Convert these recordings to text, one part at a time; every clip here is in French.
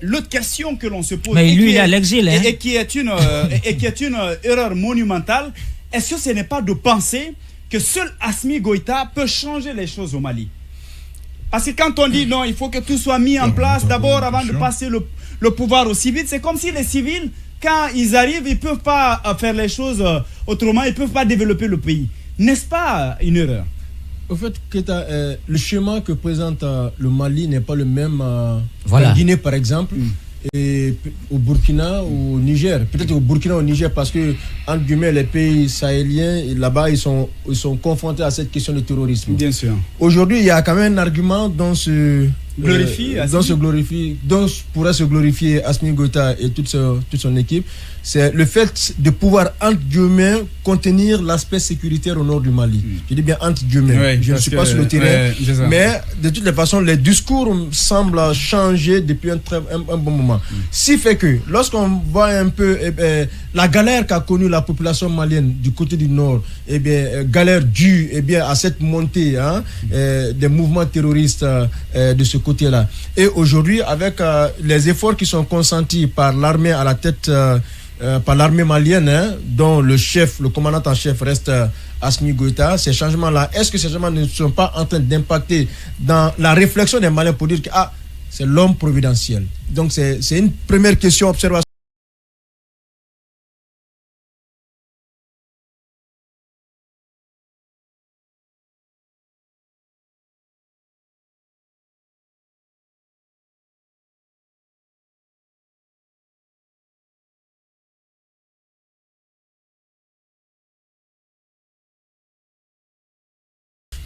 l'autre question que l'on se pose, mais lui, il est à l'exil, hein. et qui est une erreur monumentale, est-ce que ce n'est pas de penser que seul Assimi Goïta peut changer les choses au Mali? Parce que quand on dit non, il faut que tout soit mis en place d'abord avant de passer le pouvoir aux civils, c'est comme si les civils, quand ils arrivent, ils ne peuvent pas faire les choses autrement, ils ne peuvent pas développer le pays. N'est-ce pas une erreur? Au fait, le schéma que présente le Mali n'est pas le même voilà. en Guinée, par exemple, et au Burkina, au Niger. Peut-être au Burkina, au Niger, parce que, entre guillemets, les pays sahéliens, là-bas, ils sont confrontés à cette question de terrorisme. Bien sûr. Aujourd'hui, il y a quand même un argument dont pourrait se glorifier Assimi Goïta et toute son équipe. C'est le fait de pouvoir, entre guillemets, contenir l'aspect sécuritaire au nord du Mali. Je dis bien entre guillemets. Je ne suis pas sur le terrain. Mais de toutes les façons, les discours semblent changer depuis un bon moment. Ce qui fait que, lorsqu'on voit un peu la galère qu'a connue la population malienne du côté du nord, galère due à cette montée des mouvements terroristes de ce côté-là. Et aujourd'hui, avec les efforts qui sont consentis par l'armée à la tête par l'armée malienne, dont le commandant en chef reste Assimi Goïta, ces changements-là, est-ce que ces changements ne sont pas en train d'impacter dans la réflexion des Maliens pour dire que c'est l'homme providentiel? Donc c'est une première question, observation.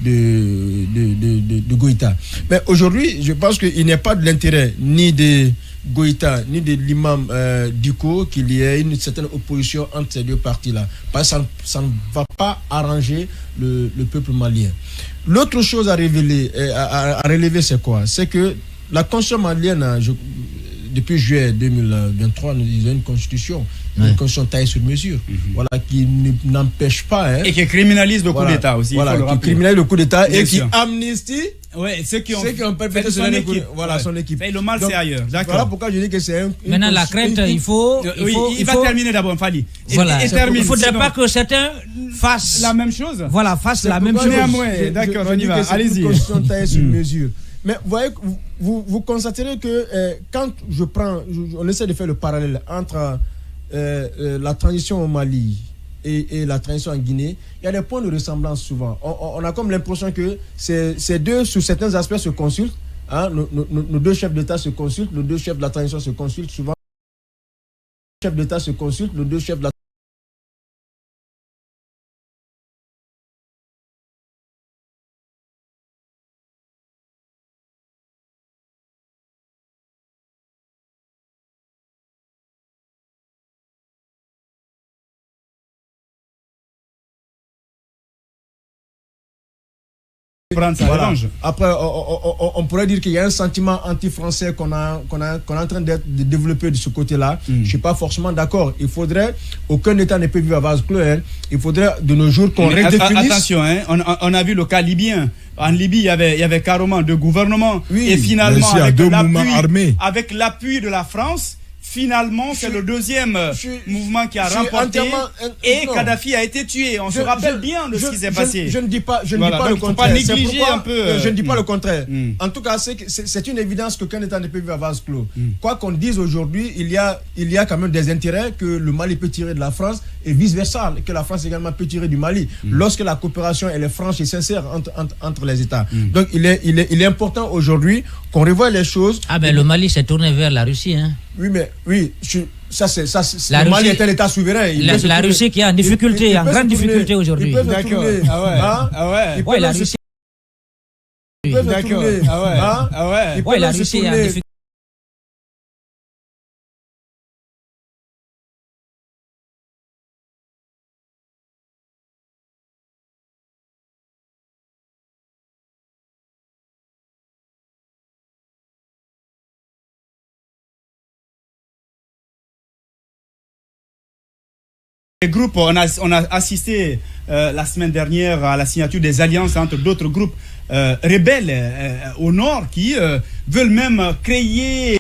De Goïta. Mais aujourd'hui, je pense qu'il n'y a pas de l'intérêt ni de Goïta, ni de l'imam Diko qu'il y ait une certaine opposition entre ces deux partis-là. Parce que ça ne va pas arranger le peuple malien. L'autre chose à relever, c'est quoi? C'est que la constitution malienne, depuis juillet 2023, nous avons une constitution. Une constitution taillée sur mesure, voilà, qui n'empêche pas... et qui criminalise le coup d'État aussi. Voilà, qui criminalise le coup d'État et qui amnistie ceux qui ont perpétré son équipe. Et le mal, c'est ailleurs. Voilà pourquoi je dis que c'est maintenant, la crainte, il faut... il va terminer d'abord, Fali. Voilà. Il ne faudrait pas que certains fassent... la même chose. Voilà, fassent la même chose. D'accord, on y va. Allez-y. Une constitution taillée sur mesure. Mais vous constaterez que quand on essaie de faire le parallèle entre la transition au Mali et la transition en Guinée, il y a des points de ressemblance souvent. On a comme l'impression que ces deux, sur certains aspects, se consultent. Nos deux chefs d'État se consultent, nos deux chefs de la transition se consultent souvent. Les chefs d'État se consultent, nos deux chefs de la Voilà. Après, on pourrait dire qu'il y a un sentiment anti-français qu'on est en train de développer de ce côté-là. Je ne suis pas forcément d'accord. Il faudrait, aucun État ne peut vivre à vase clos. Il faudrait de nos jours qu'on redéfinisse. Attention, on a vu le cas libyen. En Libye, il y avait carrément deux gouvernements. Oui, et finalement, avec l'appui de la France, finalement, c'est le deuxième mouvement qui a remporté et Kadhafi a été tué. On se rappelle bien de ce qui s'est passé. Je ne dis pas le contraire. Pas négliger un peu. Je ne dis pas le contraire. En tout cas, c'est une évidence qu'aucun État ne peut vivre à vase clos. Quoi qu'on dise aujourd'hui, il y a quand même des intérêts que le Mali peut tirer de la France et vice-versa, que la France également peut tirer du Mali, lorsque la coopération elle est franche et sincère entre les États. Donc, il est important aujourd'hui qu'on revoie les choses. Le Mali s'est tourné vers la Russie, hein. Oui, mais le Mali est un État souverain. La Russie qui est en difficulté, en grande difficulté aujourd'hui. D'accord. La Russie. D'accord. La Russie est en difficulté. Les groupes, on a assisté la semaine dernière à la signature des alliances entre d'autres groupes rebelles au nord qui veulent même créer,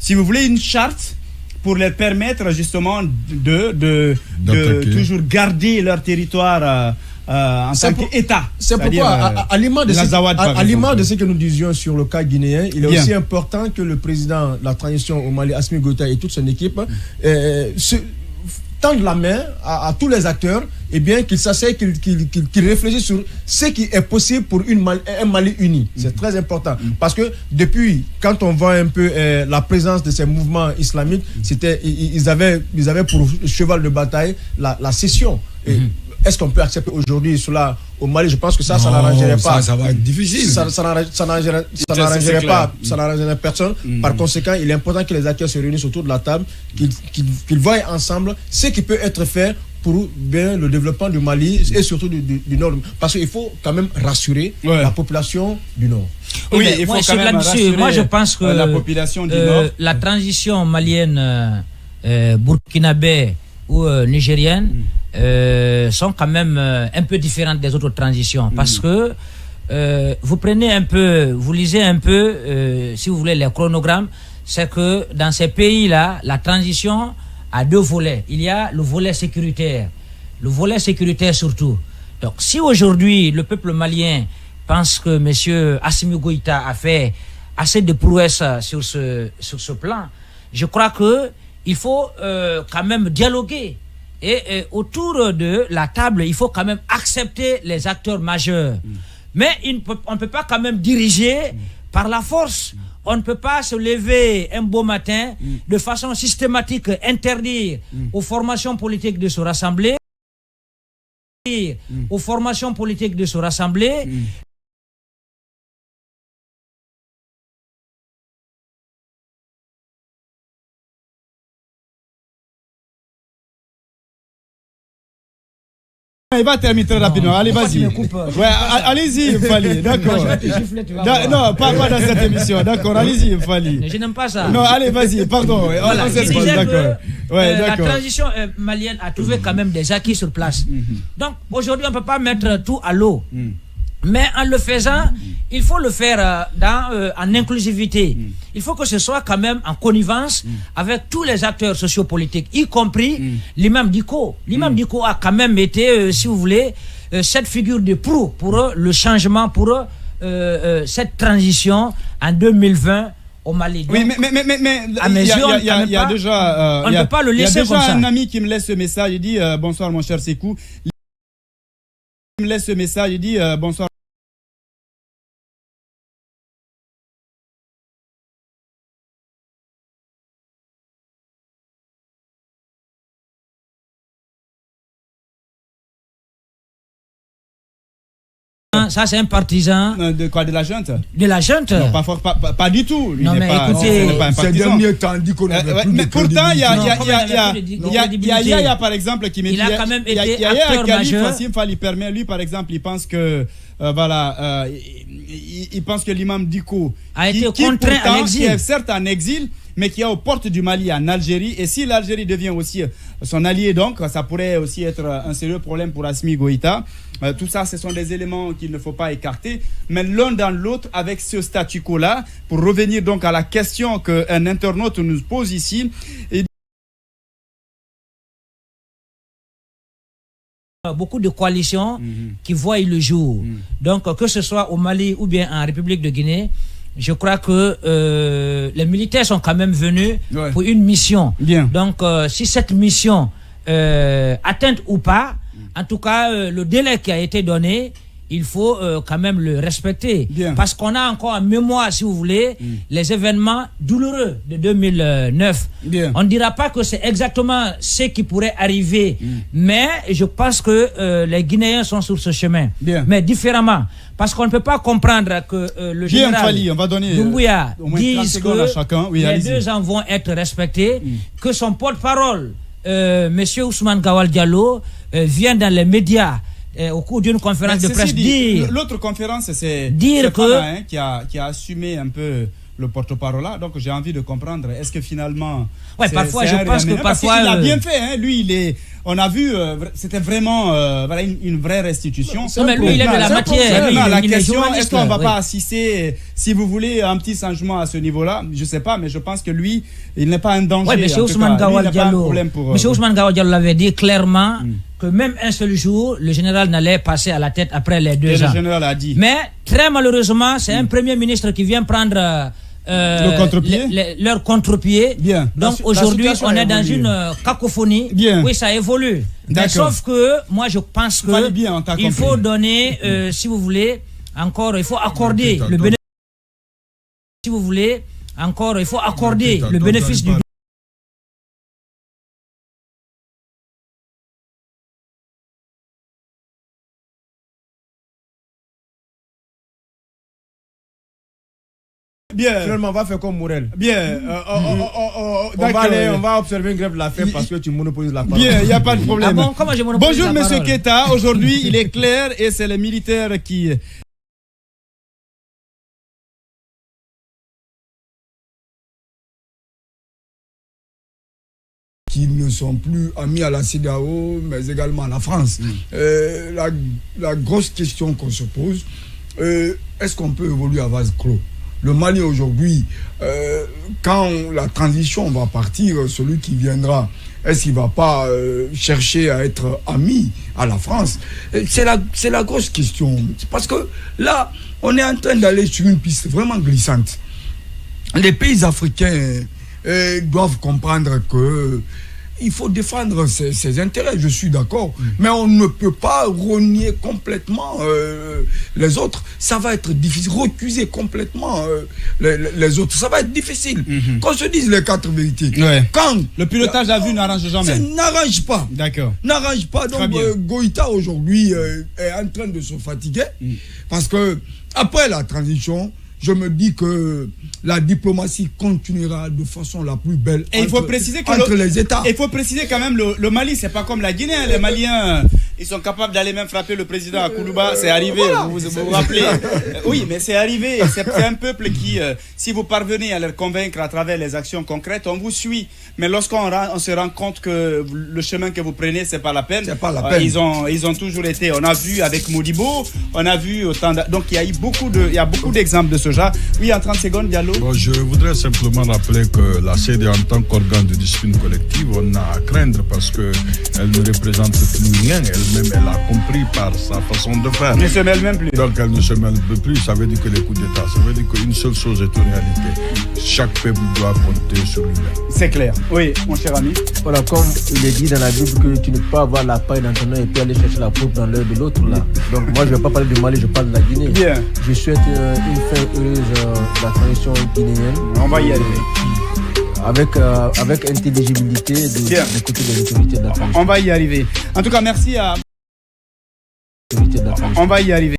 si vous voulez, une charte pour leur permettre justement de toujours garder leur territoire en tant qu'État. C'est pourquoi, à l'image de ce que nous disions sur le cas guinéen, il est aussi important que le président de la transition au Mali, Assimi Goïta, et toute son équipe tendent la main à tous les acteurs, et bien qu'ils s'asseyent, qu'ils réfléchissent sur ce qui est possible pour un Mali uni. C'est très important. Parce que depuis, quand on voit un peu la présence de ces mouvements islamiques, ils avaient pour cheval de bataille la scission. Est-ce qu'on peut accepter aujourd'hui cela au Mali? Je pense que ça n'arrangerait pas. Ça va être difficile. Ça n'arrangerait personne. Par conséquent, il est important que les acteurs se réunissent autour de la table, qu'ils voient ensemble ce qui peut être fait pour bien le développement du Mali et surtout du Nord. Parce qu'il faut quand même rassurer la population du Nord. Oui, il faut quand même rassurer moi, je pense que la population du Nord. La transition malienne, burkinabé ou nigérienne sont quand même un peu différentes des autres transitions. Parce que vous prenez un peu, vous lisez un peu, si vous voulez, les chronogrammes, c'est que dans ces pays-là, la transition a deux volets. Il y a le volet sécuritaire surtout. Donc, si aujourd'hui le peuple malien pense que M. Assimi Goïta a fait assez de prouesses sur ce plan, je crois que il faut quand même dialoguer. Et autour de la table, il faut quand même accepter les acteurs majeurs. Mais on ne peut pas quand même diriger par la force. On ne peut pas se lever un beau matin de façon systématique, interdire aux formations politiques de se rassembler. Aux formations politiques de se rassembler. Il va terminer très rapidement. Allez, vas-y. Ouais, allez-y, Fali. D'accord. Non, pas dans cette émission. D'accord, allez-y, Fali. Je n'aime pas ça. Non, allez, vas-y, pardon. Voilà, je disais que la transition malienne a trouvé quand même des acquis sur place. Donc, aujourd'hui, on ne peut pas mettre tout à l'eau. Mais en le faisant, il faut le faire en inclusivité. Il faut que ce soit quand même en connivence avec tous les acteurs sociopolitiques, y compris l'imam Diko. L'imam Diko a quand même été, si vous voulez, cette figure de proue pour le changement, pour cette transition en 2020 au Mali. Donc, oui, mais à mes yeux, il y a déjà, on ne peut pas le laisser comme ça. Il y a déjà un ami qui me laisse ce message. Il dit bonsoir mon cher Sekou. Il me laisse ce message. Il dit bonsoir. Ça, c'est un partisan. De quoi? De la junte? De la junte? Non, pas du tout. Lui, non, mais écoutez, ces derniers temps, dit qu'on avait plus de pourtant, il y a Yaya, par exemple, qui me dit. Il a quand même été acteur majeur. Il permet, lui, par exemple, il pense que. Voilà, il pense que l'imam Diko a été contraint à l'exil. Qui est certes en exil, mais qui est aux portes du Mali en Algérie. Et si l'Algérie devient aussi son allié, donc, ça pourrait aussi être un sérieux problème pour Assimi Goïta. Tout ça, ce sont des éléments qu'il ne faut pas écarter. Mais l'un dans l'autre, avec ce statu quo-là, pour revenir donc à la question qu'un internaute nous pose ici. Beaucoup de coalitions qui voient le jour. Donc, que ce soit au Mali ou bien en République de Guinée, je crois que les militaires sont quand même venus pour une mission. Bien. Donc, si cette mission atteinte ou pas, en tout cas, le délai qui a été donné, il faut quand même le respecter. Bien. Parce qu'on a encore en mémoire, si vous voulez, les événements douloureux de 2009. Bien. On ne dira pas que c'est exactement ce qui pourrait arriver, mais je pense que les Guinéens sont sur ce chemin. Bien. Mais différemment. Parce qu'on ne peut pas comprendre que le général Doumbouya dise que les 2 ans vont être respectés, que son porte-parole, M. Ousmane Gawal Diallo, vient dans les médias au cours d'une conférence de presse dire... L'autre conférence, c'est dire que... qui a assumé un peu le porte-parole là, donc j'ai envie de comprendre, est-ce que finalement... Ouais, parfois, je pense que parfois... Il a bien fait, hein, lui, on a vu, c'était vraiment voilà, une vraie restitution. Non, mais lui, il est de la matière. La question, est-ce qu'on ne va pas assister, si vous voulez, un petit changement à ce niveau-là? Je ne sais pas, mais je pense que lui, il n'est pas un danger. Oui, M. Ousmane Gawal Diallo l'avait dit clairement que même un seul jour, le général n'allait passer à la tête après les 2 ans. Le général a dit. Mais très malheureusement, c'est un premier ministre qui vient prendre leur contre-pied. Bien. Donc aujourd'hui, on est dans une cacophonie. Bien. Oui, ça évolue. Mais sauf que moi, je pense que il faut donner, si vous voulez, encore, il faut accorder le bénéfice. Si vous voulez, encore, il faut accorder le bénéfice du Bien. Finalement, on va faire comme Morel. Bien. On va observer une grève de la faim parce que tu monopolises la parole. Bien, il n'y a pas de problème. Ah bon, comment je monopolise Bonjour, la monsieur parole? Keita. Aujourd'hui, il est clair et c'est les militaires qui ne sont plus amis à la CEDEAO, mais également à la France. La grosse question qu'on se pose, est-ce qu'on peut évoluer à vase clos? Le Mali aujourd'hui, quand la transition va partir, celui qui viendra, est-ce qu'il ne va pas chercher à être ami à la France? C'est la grosse question. Parce que là, on est en train d'aller sur une piste vraiment glissante. Les pays africains doivent comprendre que il faut défendre ses intérêts, je suis d'accord, mais on ne peut pas renier complètement les autres. Ça va être difficile, recuser complètement les autres, ça va être difficile. Qu'on se dise les 4 vérités. Quand le pilotage à vue n'arrange jamais. N'arrange pas. D'accord. N'arrange pas. Donc Goïta aujourd'hui est en train de se fatiguer parce que après la transition, je me dis que la diplomatie continuera de façon la plus belle et il faut préciser que entre les États. Il faut préciser quand même le Mali, c'est pas comme la Guinée. Les Maliens, ils sont capables d'aller même frapper le président à Koulouba. C'est arrivé, voilà. Vous vous rappelez. Oui, mais c'est arrivé. C'est un peuple qui, si vous parvenez à les convaincre à travers les actions concrètes, on vous suit. Mais lorsqu'on se rend compte que le chemin que vous prenez, c'est pas la peine. C'est pas la peine. Ils ont toujours été. On a vu avec Modibo, on a vu autant. Donc il y a beaucoup d'exemples de ce genre. Oui, en 30 secondes, Diallo. Bon, je voudrais simplement rappeler que la CEDEAO, en tant qu'organe de discipline collective, on a à craindre parce qu'elle ne représente plus rien. Elle-même, elle a compris par sa façon de faire. Elle ne se mêle même plus. Donc elle ne se mêle plus. Ça veut dire que les coups d'État, ça veut dire qu'une seule chose est une réalité. Chaque peuple doit compter sur lui-même. C'est clair. Oui, mon cher ami. Voilà, comme il est dit dans la Bible que tu ne peux pas avoir la paille dans ton œil et puis aller chercher la poudre dans l'œil de l'autre là. Donc moi je ne vais pas parler du Mali, je parle de la Guinée. Bien. Je souhaite une fin heureuse de la transition guinéenne. On va y arriver. Avec intelligibilité du côté des autorités de la transition. On va y arriver. En tout cas, merci à... On va y arriver.